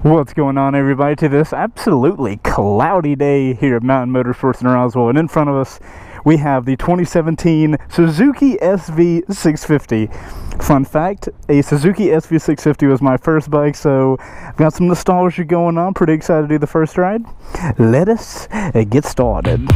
What's going on, everybody, to this absolutely cloudy day here at Mountain Motorsports in Roswell, and in front of us we have the 2017 Suzuki SV650. Fun fact, a Suzuki SV650 was my first bike, so I've got some nostalgia going on. Pretty excited to do the first ride. Let us get started.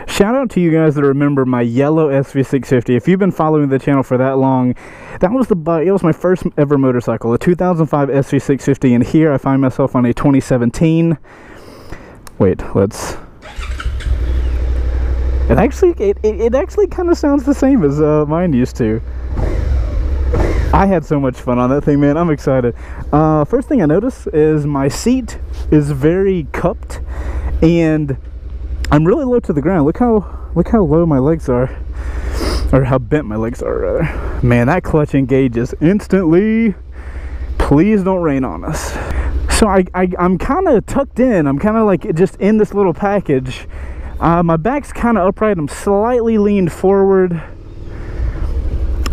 Shout out to you guys that remember my yellow SV650. If you've been following the channel for that long, that was the bike. It was my first ever motorcycle, a 2005 SV650, and here I find myself on a 2017. Wait, let's. It actually kind of sounds the same as mine used to. I had so much fun on that thing, man. I'm excited. First thing I notice is my seat is very cupped, and I'm really low to the ground. Look how low my legs are, or how bent my legs are, rather. Man, that clutch engages instantly. Please don't rain on us. So I'm kind of tucked in. I'm kind of like just in this little package. My back's kind of upright. I'm slightly leaned forward.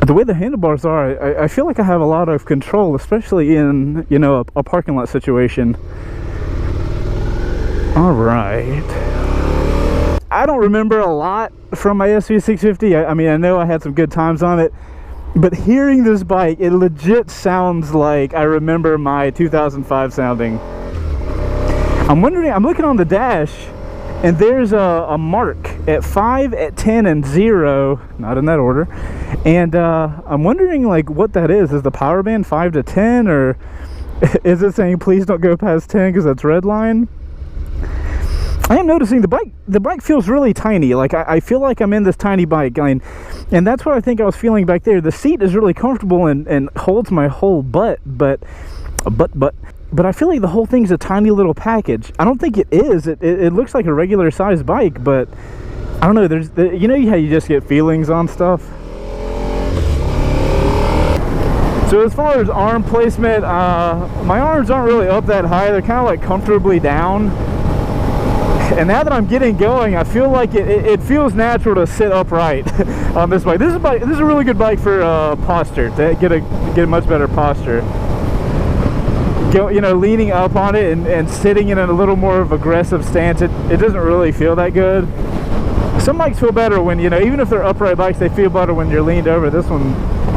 The way the handlebars are, I feel like I have a lot of control, especially in, you know, a parking lot situation. All right. I don't remember a lot from my SV650. I mean, I know I had some good times on it, but hearing this bike, it legit sounds like I remember my 2005 sounding. I'm wondering, I'm looking on the dash, and there's a mark at 5, at 10, and 0, not in that order, and I'm wondering, like, what that is. Is the power band 5 to 10, or is it saying please don't go past 10 because that's red line? I am noticing the bike feels really tiny. Like I feel like I'm in this tiny bike, and that's what I think I was feeling back there. The seat is really comfortable and holds my whole butt, but I feel like the whole thing's a tiny little package. I don't think it is. It looks like a regular sized bike, but I don't know. You know how you just get feelings on stuff. So as far as arm placement, my arms aren't really up that high. They're kind of like comfortably down. And now that I'm getting going, I feel like it feels natural to sit upright on this bike. This is a really good bike for posture, to get a much better posture. You know, leaning up on it and sitting in a little more of aggressive stance, it doesn't really feel that good. Some bikes feel better when, you know, even if they're upright bikes, they feel better when you're leaned over. This one,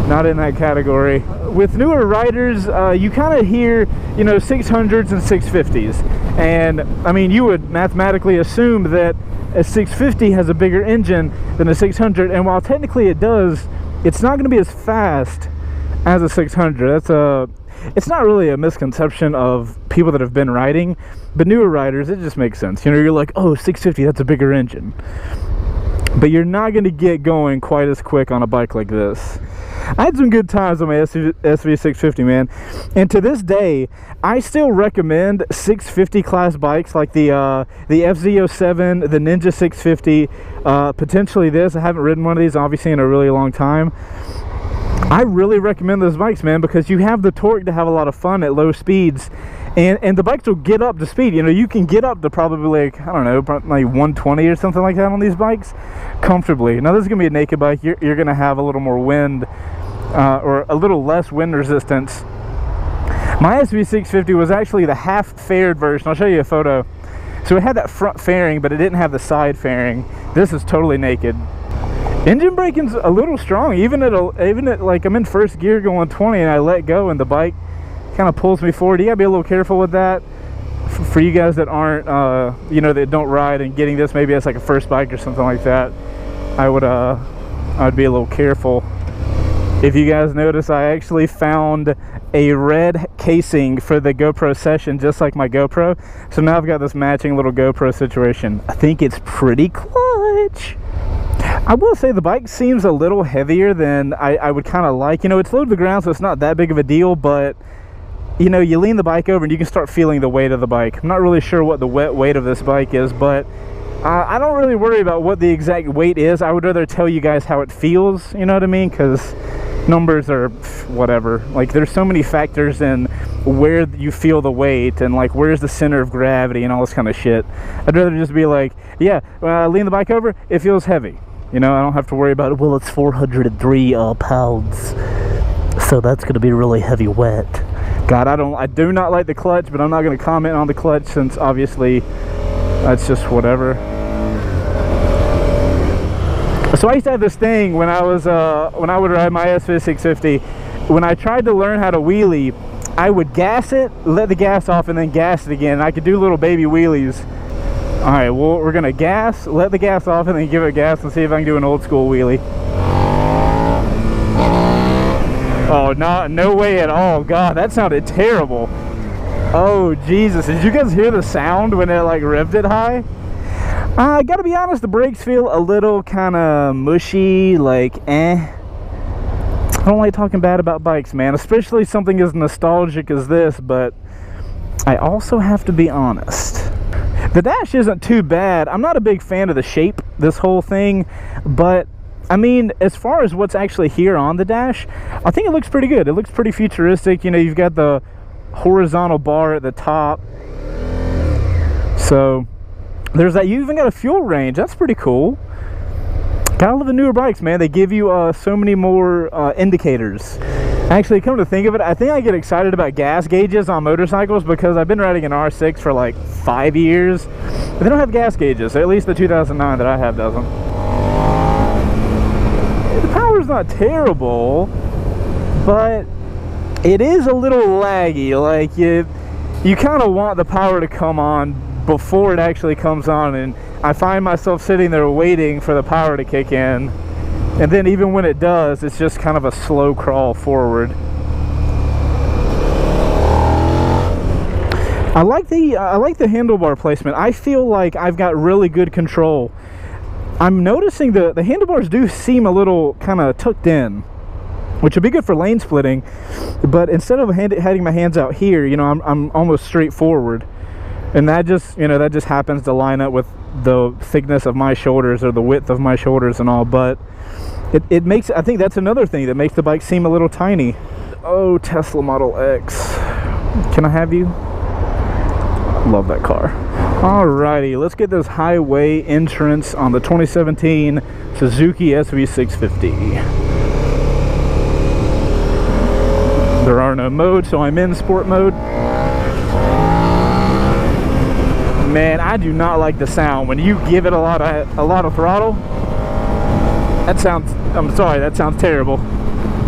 not in that category. With newer riders, you kind of hear, you know, 600s and 650s. And, I mean, you would mathematically assume that a 650 has a bigger engine than a 600. And while technically it does, it's not going to be as fast as a 600. It's not really a misconception of people that have been riding, but newer riders, it just makes sense. You know, you're like, oh, 650, that's a bigger engine. But you're not going to get going quite as quick on a bike like this. I had some good times on my SV650, man. And to this day, I still recommend 650 class bikes like the FZ07, the Ninja 650, potentially this. I haven't ridden one of these, obviously, in a really long time. I really recommend those bikes, man, because you have the torque to have a lot of fun at low speeds. And the bikes will get up to speed. You know, you can get up to probably, like, I don't know, like 120 or something like that on these bikes comfortably. Now, this is going to be a naked bike. You're going to have a little more wind, or a little less wind resistance. My SV650 was actually the half-faired version. I'll show you a photo. So it had that front fairing, but it didn't have the side fairing. This is totally naked. Engine braking's a little strong, even at like I'm in first gear going 20 and I let go and the bike kind of pulls me forward. You gotta be a little careful with that. For you guys that aren't, you know, that don't ride and getting this maybe as like a first bike or something like that, I'd be a little careful. If you guys notice, I actually found a red casing for the GoPro Session, just like my GoPro. So now I've got this matching little GoPro situation. I think it's pretty clutch. I will say the bike seems a little heavier than I would kind of like. You know, it's low to the ground, so it's not that big of a deal, but you know, you lean the bike over and you can start feeling the weight of the bike. I'm not really sure what the weight of this bike is, but I don't really worry about what the exact weight is. I would rather tell you guys how it feels, you know what I mean? Because numbers are whatever. Like, there's so many factors in where you feel the weight and like where's the center of gravity and all this kind of shit. I'd rather just be like, yeah, lean the bike over, it feels heavy. You know, I don't have to worry about it. Well, it's 403 pounds, so that's going to be really heavy wet. God, I do not like the clutch, but I'm not going to comment on the clutch since obviously that's just whatever. So I used to have this thing when I would ride my SV650. When I tried to learn how to wheelie, I would gas it, let the gas off, and then gas it again. I could do little baby wheelies. All right, well, we're gonna gas, let the gas off, and then give it gas and see if I can do an old school wheelie. Oh, no way at all. God, that sounded terrible. Oh, Jesus. Did you guys hear the sound when it like revved it high? I gotta be honest, the brakes feel a little kind of mushy, like eh. I don't like talking bad about bikes, man, especially something as nostalgic as this, but I also have to be honest. The dash isn't too bad. I'm not a big fan of the shape, this whole thing, but I mean, as far as what's actually here on the dash, I think it looks pretty good. It looks pretty futuristic. You know, you've got the horizontal bar at the top. So there's that. You even got a fuel range. That's pretty cool. Gotta love the newer bikes, man. They give you so many more indicators. Actually, come to think of it, I think I get excited about gas gauges on motorcycles because I've been riding an R6 for like 5 years. But they don't have gas gauges. At least the 2009 that I have doesn't. The power's not terrible, but it is a little laggy. Like, you kind of want the power to come on before it actually comes on, and I find myself sitting there waiting for the power to kick in, and then even when it does, it's just kind of a slow crawl forward. I like the handlebar placement. I feel like I've got really good control. I'm noticing the handlebars do seem a little kind of tucked in, which would be good for lane splitting, but instead of having my hands out here, you know, I'm almost straight forward. And that just, you know, that just happens to line up with the thickness of my shoulders or the width of my shoulders and all. But it makes, I think that's another thing that makes the bike seem a little tiny. Oh, Tesla Model X. Can I have you? Love that car. Alrighty, let's get this highway entrance on the 2017 Suzuki SV650. There are no modes, so I'm in sport mode. Man, I do not like the sound when you give it a lot of throttle. That sounds, I'm sorry, that sounds terrible.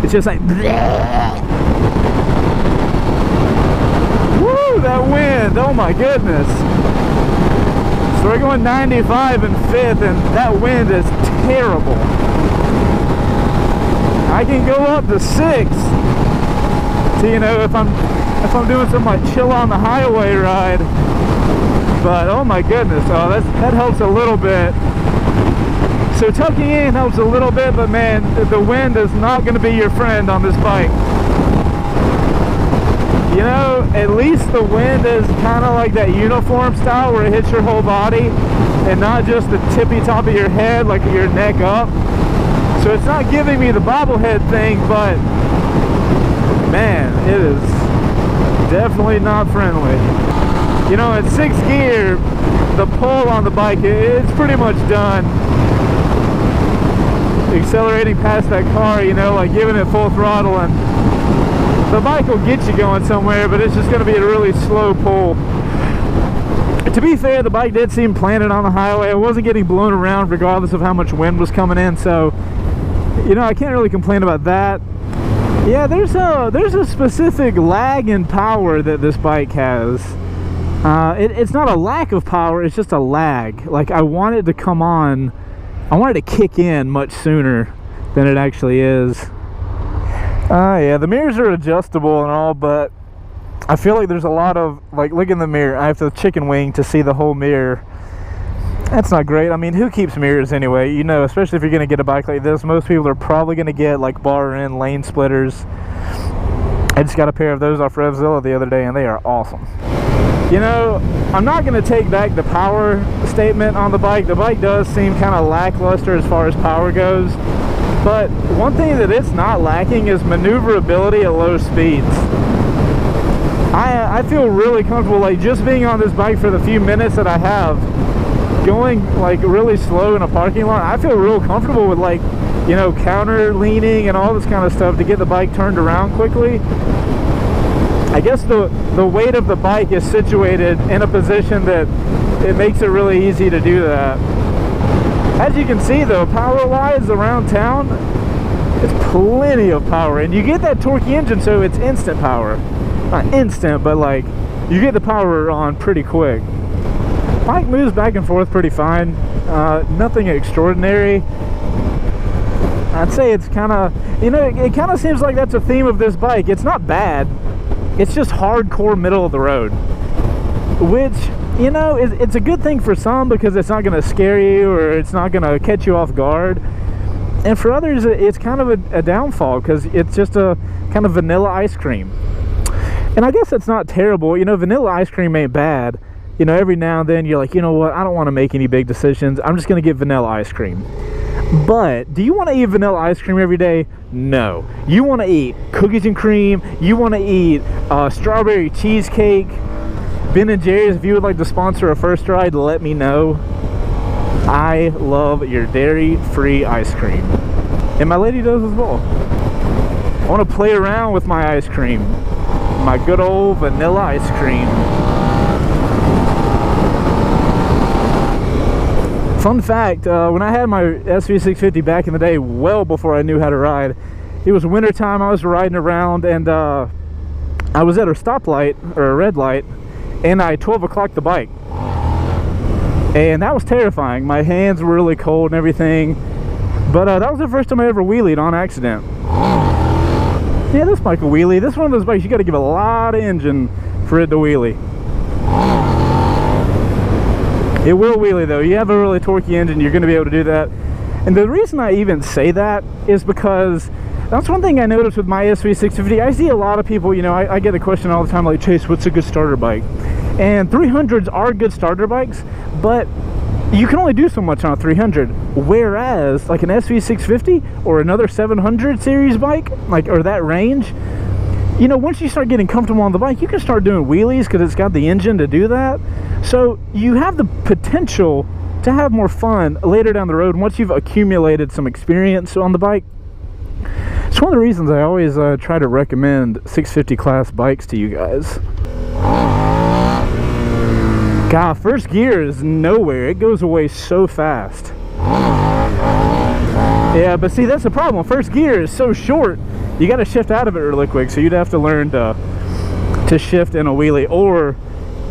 It's just like bleh. Woo, that wind, oh my goodness. So we're going 95 in 5th, and that wind is terrible. I can go up to 6th. So, you know, if I'm doing some like chill on the highway ride. But oh my goodness, oh, that helps a little bit. So tucking in helps a little bit, but man, the wind is not going to be your friend on this bike. You know, at least the wind is kind of like that uniform style where it hits your whole body and not just the tippy top of your head, like your neck up. So it's not giving me the bobblehead thing, but man, it is definitely not friendly. You know, at 6th gear, the pull on the bike, it's pretty much done. Accelerating past that car, you know, like giving it full throttle, and the bike will get you going somewhere, but it's just going to be a really slow pull. To be fair, the bike did seem planted on the highway. I wasn't getting blown around regardless of how much wind was coming in, so you know, I can't really complain about that. Yeah, there's a specific lag in power that this bike has. It's not a lack of power, it's just a lag. Like, I want it to come on, I want it to kick in much sooner than it actually is. Yeah, the mirrors are adjustable and all, but I feel like there's a lot of, like, look in the mirror, I have to chicken wing to see the whole mirror. That's not great. I mean, who keeps mirrors anyway? You know, especially if you're going to get a bike like this, most people are probably going to get like bar in lane splitters. I just got a pair of those off Revzilla the other day and they are awesome. You know, I'm not going to take back the power statement on the bike. The bike does seem kind of lackluster as far as power goes, but one thing that it's not lacking is maneuverability at low speeds. I feel really comfortable, like, just being on this bike for the few minutes that I have, going like really slow in a parking lot. I feel real comfortable with, like, you know, counter leaning and all this kind of stuff to get the bike turned around quickly. I guess the weight of the bike is situated in a position that it makes it really easy to do that. As you can see though, power wise around town, it's plenty of power, and you get that torquey engine, so it's instant power. Not instant, but like, you get the power on pretty quick. Bike moves back and forth pretty fine. Nothing extraordinary. I'd say it's kind of, you know, it kind of seems like that's a theme of this bike. It's not bad, it's just hardcore middle of the road, which, you know, it's a good thing for some because it's not going to scare you or it's not going to catch you off guard, and for others it's kind of a downfall because it's just a kind of vanilla ice cream. And I guess that's not terrible. You know, vanilla ice cream ain't bad. You know, every now and then you're like, you know what, I don't want to make any big decisions, I'm just going to get vanilla ice cream. But do you want to eat vanilla ice cream every day? No. You want to eat cookies and cream, you want to eat strawberry cheesecake. Ben & Jerry's, if you would like to sponsor a first ride, let me know. I love your dairy-free ice cream. And my lady does as well. I want to play around with my ice cream. My good old vanilla ice cream. Fun fact, when I had my SV650 back in the day, well before I knew how to ride, it was winter time, I was riding around, and I was at a stoplight, or a red light, and I 12 o'clocked the bike. And that was terrifying. My hands were really cold and everything, but that was the first time I ever wheelied on accident. Yeah, this bike will wheelie. This is one of those bikes you got to give a lot of engine for it to wheelie. It will wheelie though. You have a really torquey engine, you're going to be able to do that. And the reason I even say that is because that's one thing I noticed with my SV650. I see a lot of people, you know, I get the question all the time, like, Chase, what's a good starter bike? And 300s are good starter bikes, but you can only do so much on a 300. Whereas like an SV650 or another 700 series bike, like, or that range, you know, once you start getting comfortable on the bike, you can start doing wheelies because it's got the engine to do that. So you have the potential to have more fun later down the road once you've accumulated some experience on the bike. It's one of the reasons I always try to recommend 650 class bikes to you guys. God, first gear is nowhere. It goes away so fast. Yeah, but see, that's the problem. First gear is so short, you got to shift out of it really quick, so you'd have to learn to shift in a wheelie, or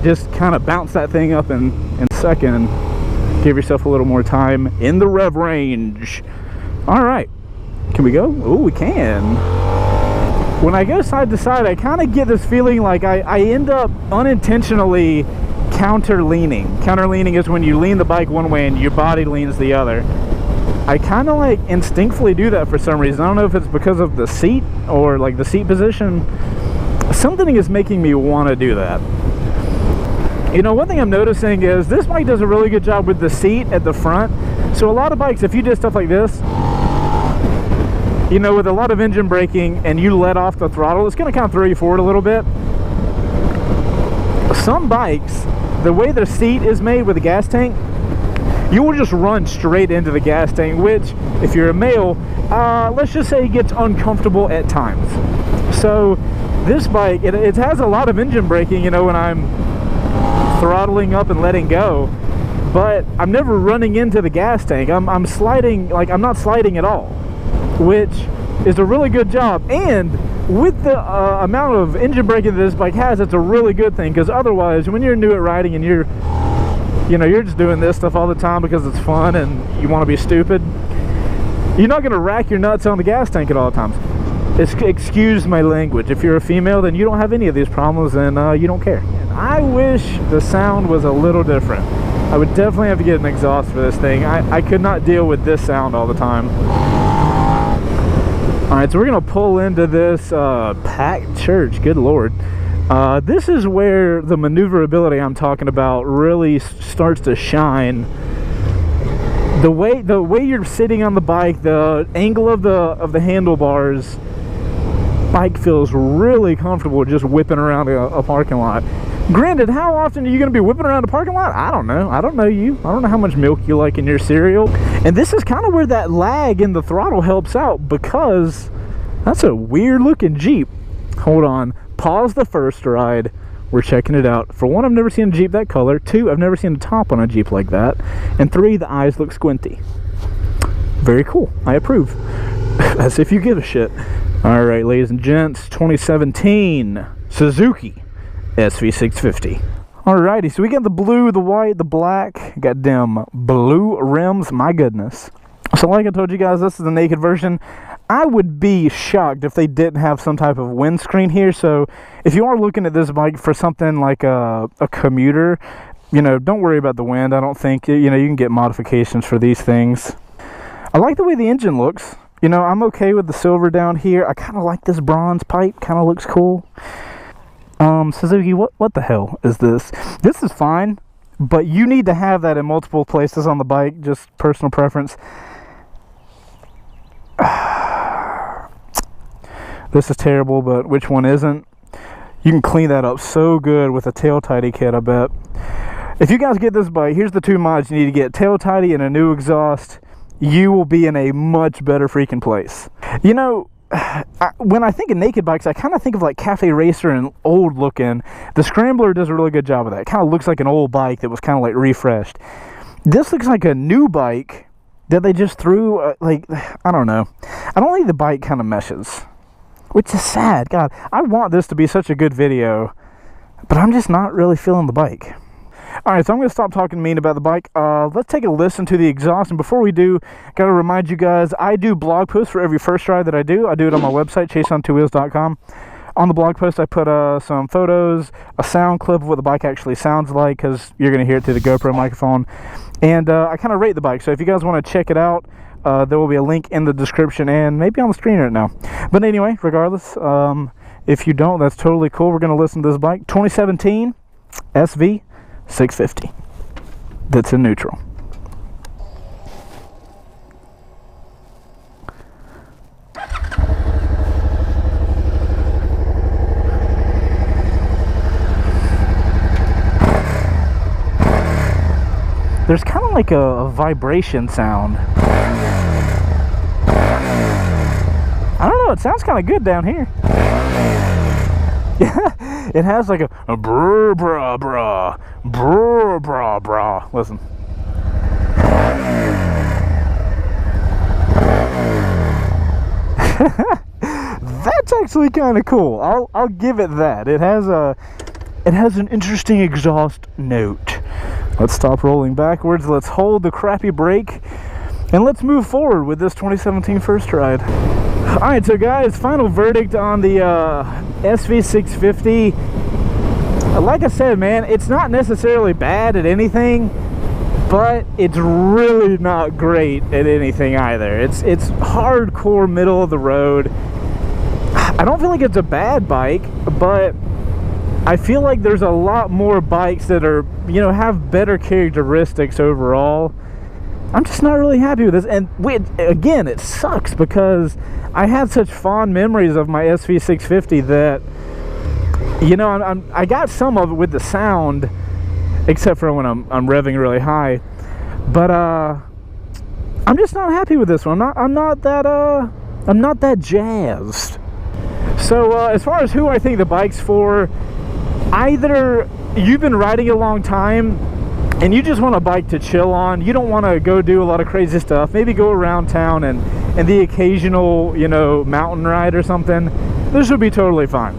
just kind of bounce that thing up in second and give yourself a little more time in the rev range. All right, can we go? Oh, we can. When I go side to side, I kind of get this feeling like I end up unintentionally counter leaning. Counter leaning is when you lean the bike one way and your body leans the other. I kind of like instinctively do that for some reason. I don't know if it's because of the seat or like the seat position. Something is making me want to do that. You know, one thing I'm noticing is this bike does a really good job with the seat at the front. So a lot of bikes, if you did stuff like this, you know, with a lot of engine braking and you let off the throttle, it's going to kind of throw you forward a little bit. Some bikes, the way their seat is made with the gas tank, you will just run straight into the gas tank, which, if you're a male, let's just say it gets uncomfortable at times. So this bike, it has a lot of engine braking, you know, when I'm throttling up and letting go, but I'm never running into the gas tank. I'm sliding, like I'm not sliding at all, which is a really good job. And with the amount of engine braking that this bike has, it's a really good thing, because otherwise when you're new at riding and you're just doing this stuff all the time because it's fun and you want to be stupid, you're not going to rack your nuts on the gas tank at all times. Excuse my language. If you're a female, then you don't have any of these problems, and you don't care. I wish the sound was a little different. I would definitely have to get an exhaust for this thing. I could not deal with this sound all the time. Alright, so we're going to pull into this packed church. Good Lord. This is where the maneuverability I'm talking about really starts to shine. The way you're sitting on the bike, the angle of the handlebars, bike feels really comfortable just whipping around a parking lot. Granted, how often are you going to be whipping around a parking lot? I don't know. I don't know you. I don't know how much milk you like in your cereal. And this is kind of where that lag in the throttle helps out, because that's a weird looking Jeep. Hold on. Pause the first ride. We're checking it out. For one, I've never seen a Jeep that color. Two, I've never seen a top on a Jeep like that. And three, the eyes look squinty. Very cool. I approve. As if you give a shit. All right, ladies and gents, 2017 Suzuki SV650. Alrighty, so we got the blue, the white, the black. Got them blue rims. My goodness. So like I told you guys, this is the naked version. I would be shocked if they didn't have some type of windscreen here. So if you are looking at this bike for something like a commuter, don't worry about the wind. I don't think, you can get modifications for these things. I like the way the engine looks. I'm okay with the silver down here. I kind of like this bronze pipe. Kind of looks cool. Suzuki, what the hell is this? This is fine, but you need to have that in multiple places on the bike. Just personal preference. This is terrible, but which one isn't? You can clean that up so good with a tail tidy kit, I bet. If you guys get this bike, here's the two mods you need to get: tail tidy and a new exhaust. You will be in a much better freaking place. When I think of naked bikes, I kind of think of like Cafe Racer and old looking. The Scrambler does a really good job of that. It kind of looks like an old bike that was kind of like refreshed. This looks like a new bike that they just threw, I don't know. I don't think the bike kind of meshes, which is sad. God, I want this to be such a good video, but I'm just not really feeling the bike. Alright, so I'm going to stop talking mean about the bike. Let's take a listen to the exhaust. And before we do, got to remind you guys, I do blog posts for every first ride that I do. I do it on my website, Chaseontwowheels.com. On the blog post, I put some photos, a sound clip of what the bike actually sounds like, because you're going to hear it through the GoPro microphone. And I kind of rate the bike. So if you guys want to check it out, there will be a link in the description and maybe on the screen right now. But anyway, regardless, if you don't, that's totally cool. We're going to listen to this bike. 2017 SV650. That's in neutral. There's kind of like a vibration sound. I don't know, it sounds kind of good down here. Yeah, it has like a brr brah brah, brr brah brah. Listen. That's actually kind of cool. I'll give it that. It has an interesting exhaust note. Let's stop rolling backwards. Let's hold the crappy brake, and let's move forward with this 2017 first ride. Alright, so guys, final verdict on the SV650. Like I said, man, it's not necessarily bad at anything, but it's really not great at anything either. It's hardcore middle of the road. I don't feel like it's a bad bike, but I feel like there's a lot more bikes that are, have better characteristics overall. I'm just not really happy with this. And again, it sucks because I had such fond memories of my SV650 that, I got some of it with the sound, except for when I'm revving really high. But I'm just not happy with this one. I'm not that jazzed. So as far as who I think the bike's for, either you've been riding a long time and you just want a bike to chill on, you don't want to go do a lot of crazy stuff, maybe go around town and the occasional, you know, mountain ride or something, this would be totally fine.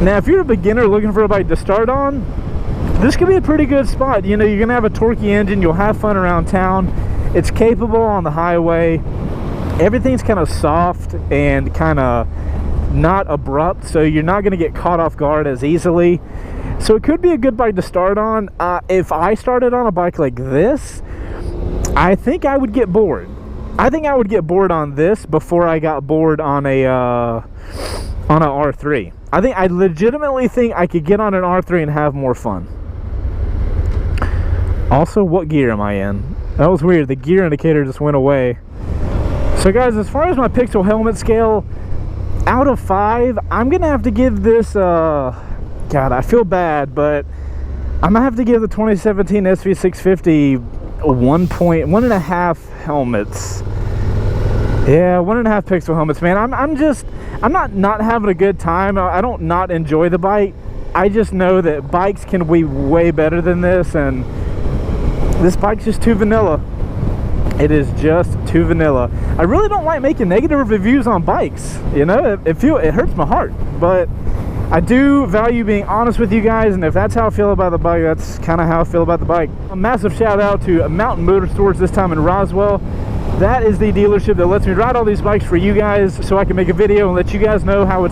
Now, if you're a beginner looking for a bike to start on, this could be a pretty good spot. You know, you're gonna have a torquey engine, you'll have fun around town, it's capable on the highway, everything's kind of soft and kind of not abrupt, so you're not going to get caught off guard as easily. So it could be a good bike to start on. If I started on a bike like this, I think I would get bored. I think I would get bored on this before I got bored on a R3. I legitimately think I could get on an R3 and have more fun. Also, what gear am I in? That was weird. The gear indicator just went away. So guys, as far as my pixel helmet scale, out of 5, I'm gonna have to give this God, I feel bad, but I'm gonna have to give the 2017 SV650 1.5 helmets. Yeah, 1.5 pixel helmets, man. I'm not having a good time. I don't not enjoy the bike. I just know that bikes can be way better than this, and this bike's just too vanilla. It is just too vanilla. I really don't like making negative reviews on bikes. You know, it hurts my heart. But I do value being honest with you guys, and if that's how I feel about the bike, that's kind of how I feel about the bike. A massive shout out to Mountain Motorsports, this time in Roswell. That is the dealership that lets me ride all these bikes for you guys, so I can make a video and let you guys know how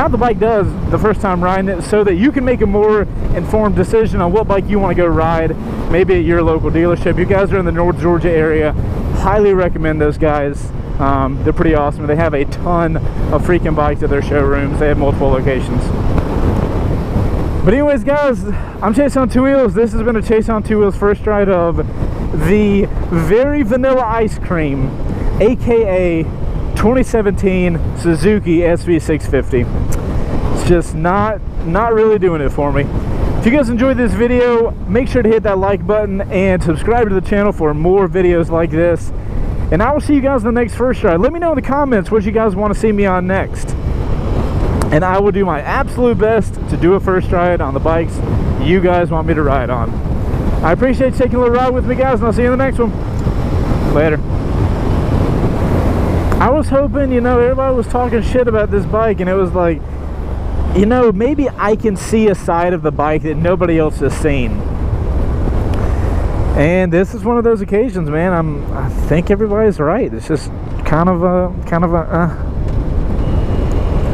the bike does the first time riding it, so that you can make a more informed decision on what bike you want to go ride, maybe at your local dealership. You guys are in the North Georgia area, highly recommend those guys. They're pretty awesome. They have a ton of freaking bikes at their showrooms. They have multiple locations. But anyways, guys, I'm Chaseontwowheels. This has been a Chaseontwowheels first ride of the very vanilla ice cream, aka 2017 Suzuki SV650. It's just not really doing it for me. If you guys enjoyed this video, make sure to hit that like button and subscribe to the channel for more videos like this. And I will see you guys in the next first ride. Let me know in the comments what you guys want to see me on next, and I will do my absolute best to do a first ride on the bikes you guys want me to ride on. I appreciate you taking a little ride with me, guys, and I'll see you in the next one. Later. I was hoping, you know, everybody was talking shit about this bike, and it was like, you know, maybe I can see a side of the bike that nobody else has seen. And this is one of those occasions, man. I think everybody's right. It's just kind of a